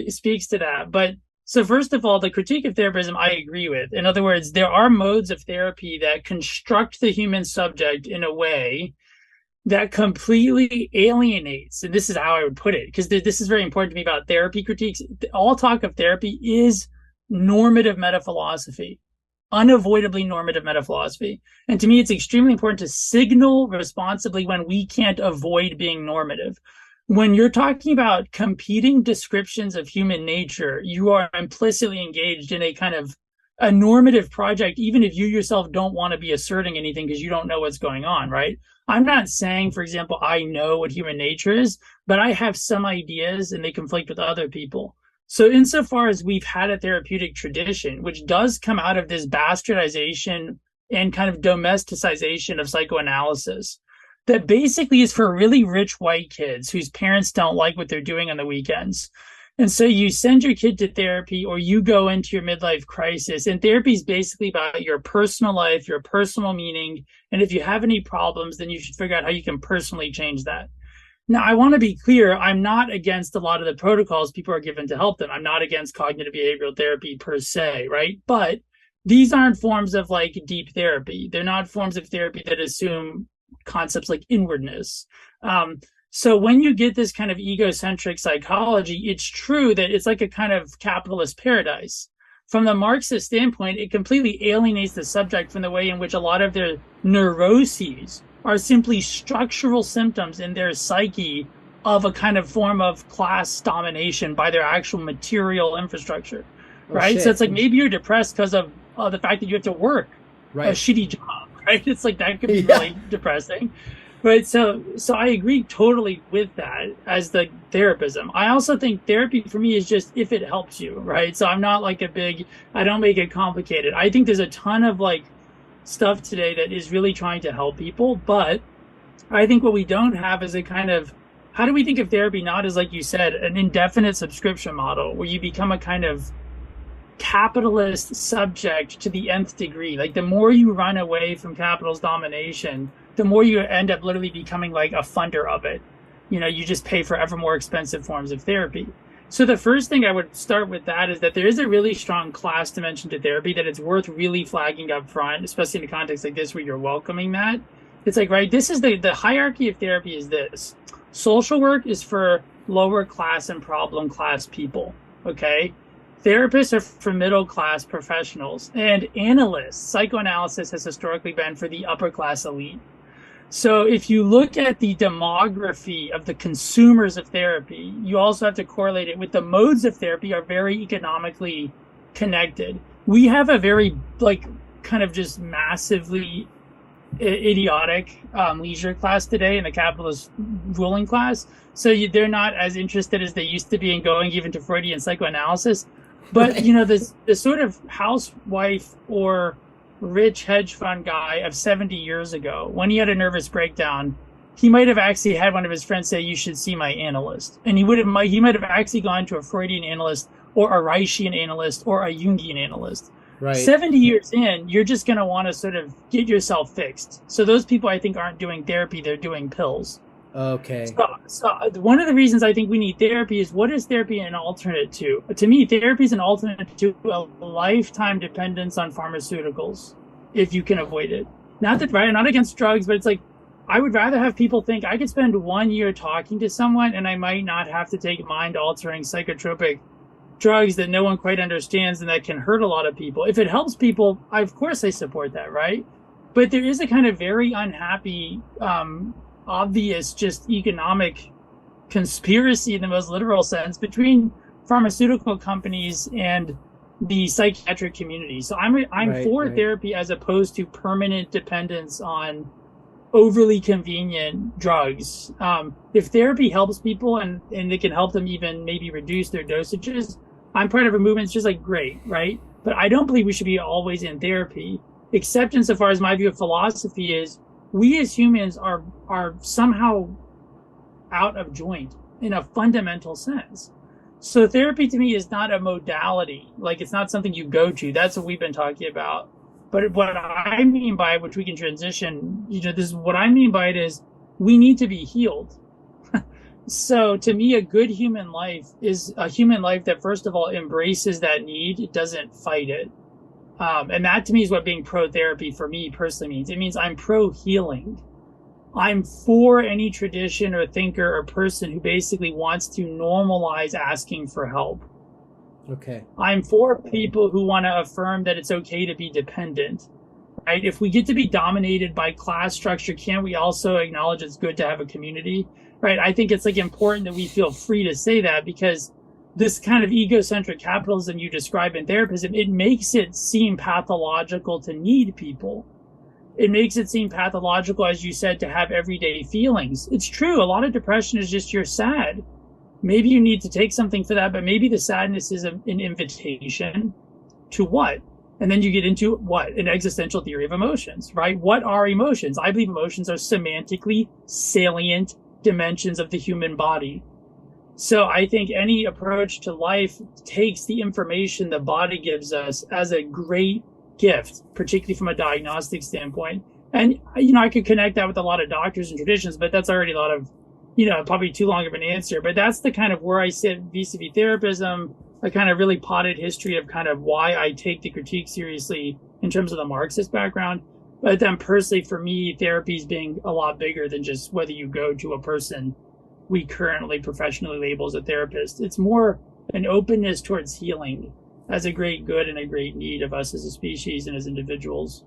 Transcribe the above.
speaks to that. But so first of all, the critique of therapism I agree with. In other words, there are modes of therapy that construct the human subject in a way that completely alienates, and this is how I would put it, because this is very important to me about therapy critiques. All talk of therapy is normative metaphilosophy, unavoidably normative metaphilosophy. And to me, it's extremely important to signal responsibly when we can't avoid being normative. When you're talking about competing descriptions of human nature, you are implicitly engaged in a kind of a normative project, even if you yourself don't want to be asserting anything because you don't know what's going on, right? I'm not saying, for example, I know what human nature is, but I have some ideas and they conflict with other people. So insofar as we've had a therapeutic tradition, which does come out of this bastardization and kind of domesticization of psychoanalysis, that basically is for really rich white kids whose parents don't like what they're doing on the weekends. And so you send your kid to therapy, or you go into your midlife crisis, and therapy is basically about your personal life, your personal meaning. And if you have any problems, then you should figure out how you can personally change that. Now, I want to be clear, I'm not against a lot of the protocols people are given to help them. I'm not against cognitive behavioral therapy per se, right? But these aren't forms of like deep therapy. They're not forms of therapy that assume concepts like inwardness. So when you get this kind of egocentric psychology, it's true that it's like a kind of capitalist paradise. From the Marxist standpoint, it completely alienates the subject from the way in which a lot of their neuroses are simply structural symptoms in their psyche of a kind of form of class domination by their actual material infrastructure, right? So it's like maybe you're depressed because of the fact that you have to work a shitty job, right? It's like that could be really depressing. Right. So I agree totally with that as the therapism. I also think therapy for me is just if it helps you, right? So I'm not like I don't make it complicated. I think there's a ton of like stuff today that is really trying to help people. But I think what we don't have is a kind of, how do we think of therapy not as, like you said, an indefinite subscription model where you become a kind of capitalist subject to the nth degree? Like the more you run away from capital's domination, the more you end up literally becoming like a funder of it. You know, you just pay for ever more expensive forms of therapy. So the first thing I would start with that is that there is a really strong class dimension to therapy that it's worth really flagging up front, especially in a context like this where you're welcoming that. It's like, right, this is the hierarchy of therapy is this. Social work is for lower class and problem class people, okay? Therapists are for middle class professionals, and analysts, psychoanalysis has historically been for the upper class elite. So if you look at the demography of the consumers of therapy, you also have to correlate it with the modes of therapy are very economically connected. We have a very like kind of just massively idiotic leisure class today in the capitalist ruling class. So they're not as interested as they used to be in going even to Freudian psychoanalysis. But, you know, the sort of housewife or rich hedge fund guy of 70 years ago, when he had a nervous breakdown, he might have actually had one of his friends say, you should see my analyst. And he might have actually gone to a Freudian analyst or a Reichian analyst or a Jungian analyst. Right. 70 years in, you're just going to want to sort of get yourself fixed. So those people, I think, aren't doing therapy. They're doing pills. Okay. So one of the reasons I think we need therapy is, what is therapy an alternate to? To me, therapy is an alternate to a lifetime dependence on pharmaceuticals, if you can avoid it. Not that, right, I'm not against drugs, but it's like, I would rather have people think I could spend 1 year talking to someone and I might not have to take mind-altering psychotropic drugs that no one quite understands and that can hurt a lot of people. If it helps people, of course I support that, right? But there is a kind of very unhappy, obvious, just economic conspiracy in the most literal sense between pharmaceutical companies and the psychiatric community. So I'm for therapy as opposed to permanent dependence on overly convenient drugs. If therapy helps people and it can help them even maybe reduce their dosages, I'm part of a movement. It's just like, great, right? But I don't believe we should be always in therapy, except insofar as my view of philosophy is we as humans are somehow out of joint in a fundamental sense. So therapy to me is not a modality. Like, it's not something you go to. That's what we've been talking about. But what I mean by it, which we can transition, this is what I mean by it is we need to be healed. So to me, a good human life is a human life that first of all embraces that need, it doesn't fight it. And that to me is what being pro therapy for me personally means. It means I'm pro healing. I'm for any tradition or thinker or person who basically wants to normalize asking for help. Okay. I'm for people who want to affirm that it's okay to be dependent, right? If we get to be dominated by class structure, can't we also acknowledge it's good to have a community, right? I think it's like important that we feel free to say that, because this kind of egocentric capitalism you describe in therapism, it makes it seem pathological to need people. It makes it seem pathological, as you said, to have everyday feelings. It's true. A lot of depression is just you're sad. Maybe you need to take something for that, but maybe the sadness is an invitation to what? And then you get into what? An existential theory of emotions, right? What are emotions? I believe emotions are semantically salient dimensions of the human body. So I think any approach to life takes the information the body gives us as a great gift, particularly from a diagnostic standpoint. And, I could connect that with a lot of doctors and traditions, but that's already a lot of, probably too long of an answer. But that's the kind of where I sit vis-a-vis therapism, a kind of really potted history of kind of why I take the critique seriously in terms of the Marxist background. But then personally, for me, therapy is being a lot bigger than just whether you go to a person we currently professionally label as a therapist. It's more an openness towards healing as a great good and a great need of us as a species and as individuals.